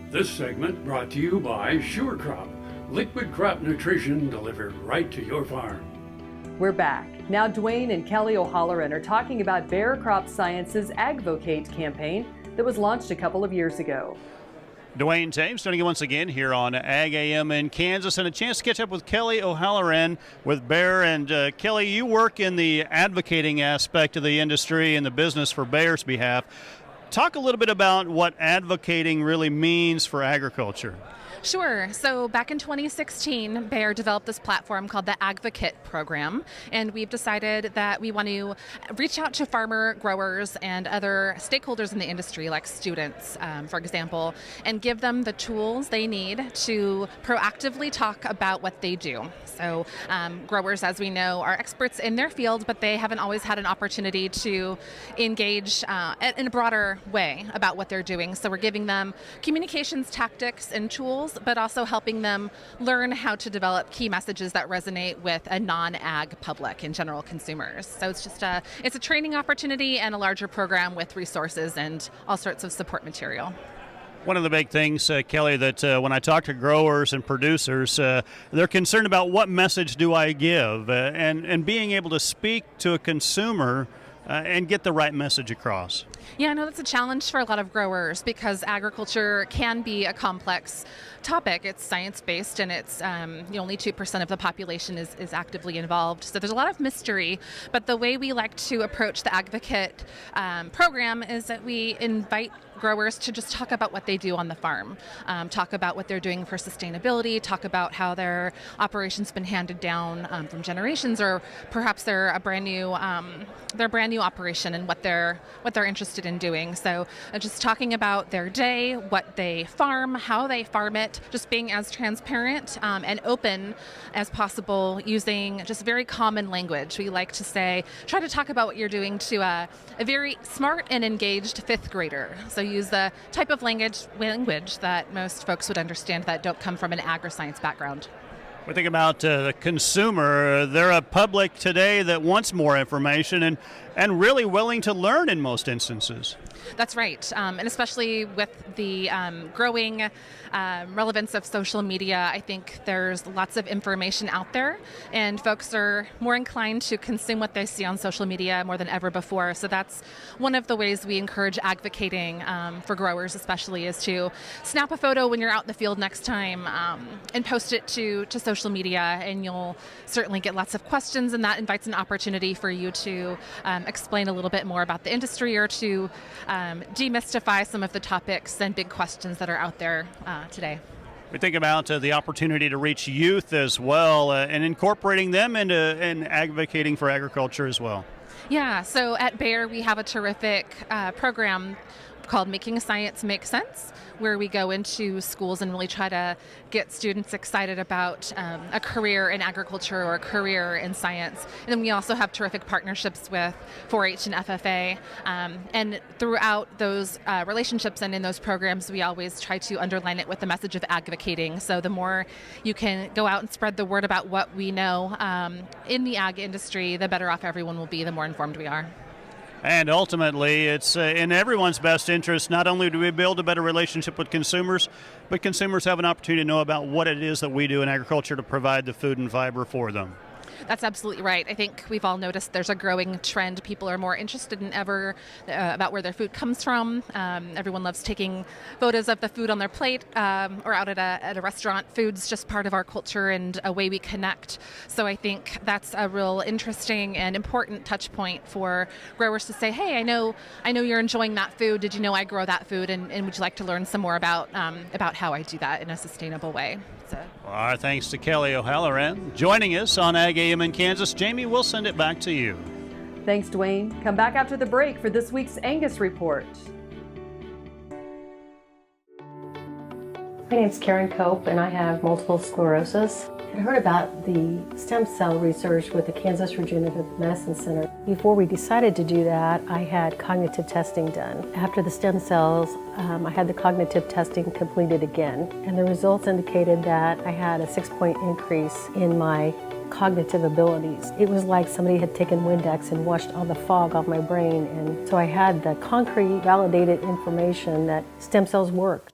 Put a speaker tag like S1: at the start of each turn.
S1: This segment brought to you by Sure Crop, liquid crop nutrition delivered right to your farm.
S2: We're back. Now Duane and Kelly O'Holloran are talking about Bayer Crop Science's AgVocate campaign that was launched a couple of years ago.
S3: Duane James joining you once again here on Ag AM in Kansas, and a chance to catch up with Kelly O'Holloran with Bayer. And Kelly, you work in the advocating aspect of the industry and the business for Bayer's behalf. Talk a little bit about what advocating really means for agriculture.
S4: Sure. So back in 2016, Bayer developed this platform called the AgVocate program, and we've decided that we want to reach out to farmer growers and other stakeholders in the industry, like students, for example, and give them the tools they need to proactively talk about what they do. So growers, as we know, are experts in their field, but they haven't always had an opportunity to engage in a broader way about what they're doing. So we're giving them communications tactics and tools, but also helping them learn how to develop key messages that resonate with a non-ag public and general consumers. So it's just a training opportunity and a larger program with resources and all sorts of support material.
S3: One of the big things, Kelly, that when I talk to growers and producers, they're concerned about what message do I give, and being able to speak to a consumer and get the right message across.
S4: Yeah, I know that's a challenge for a lot of growers because agriculture can be a complex topic. It's science-based, and it's only 2% of the population is actively involved. So there's a lot of mystery, but the way we like to approach the AgVocate program is that we invite growers to just talk about what they do on the farm, talk about what they're doing for sustainability, talk about how their operation's been handed down from generations, or perhaps they're a brand new operation and what they're interested in doing. So just talking about their day, what they farm, how they farm it, just being as transparent and open as possible, using just very common language. We like to say, try to talk about what you're doing to a very smart and engaged fifth grader. So use the type of language that most folks would understand that don't come from an agri-science background.
S3: We think about the consumer. They're a public today that wants more information and really willing to learn in most instances.
S4: That's right, and especially with the growing relevance of social media, I think there's lots of information out there, and folks are more inclined to consume what they see on social media more than ever before. So that's one of the ways we encourage advocating for growers, especially, is to snap a photo when you're out in the field next time and post it to social media, and you'll certainly get lots of questions, and that invites an opportunity for you to explain a little bit more about the industry, or to demystify some of the topics and big questions that are out there today.
S3: We think about the opportunity to reach youth as well, and incorporating them into advocating for agriculture as well.
S4: Yeah, so at Bayer we have a terrific program called Making Science Make Sense, where we go into schools and really try to get students excited about a career in agriculture or a career in science. And then we also have terrific partnerships with 4-H and FFA. And throughout those relationships and in those programs, we always try to underline it with the message of advocating. So the more you can go out and spread the word about what we know in the ag industry, the better off everyone will be, the more informed we are.
S3: And ultimately, it's in everyone's best interest. Not only do we build a better relationship with consumers, but consumers have an opportunity to know about what it is that we do in agriculture to provide the food and fiber for them.
S4: That's absolutely right. I think we've all noticed there's a growing trend. People are more interested than ever about where their food comes from. Everyone loves taking photos of the food on their plate or out at a restaurant. Food's just part of our culture and a way we connect. So I think that's a real interesting and important touch point for growers to say, hey, I know you're enjoying that food. Did you know I grow that food? And would you like to learn some more about how I do that in a sustainable way? So.
S3: Well, our thanks to Kelly O'Holloran joining us on Ag AM in Kansas. Jamie, we'll send it back to you.
S2: Thanks, Duane. Come back after the break for this week's Angus Report.
S5: My name's Karen Cope, and I have multiple sclerosis. I heard about the stem cell research with the Kansas Regenerative Medicine Center. Before we decided to do that, I had cognitive testing done. After the stem cells, I had the cognitive testing completed again, and the results indicated that I had a 6-point increase in my cognitive abilities. It was like somebody had taken Windex and washed all the fog off my brain, and so I had the concrete, validated information that stem cells work.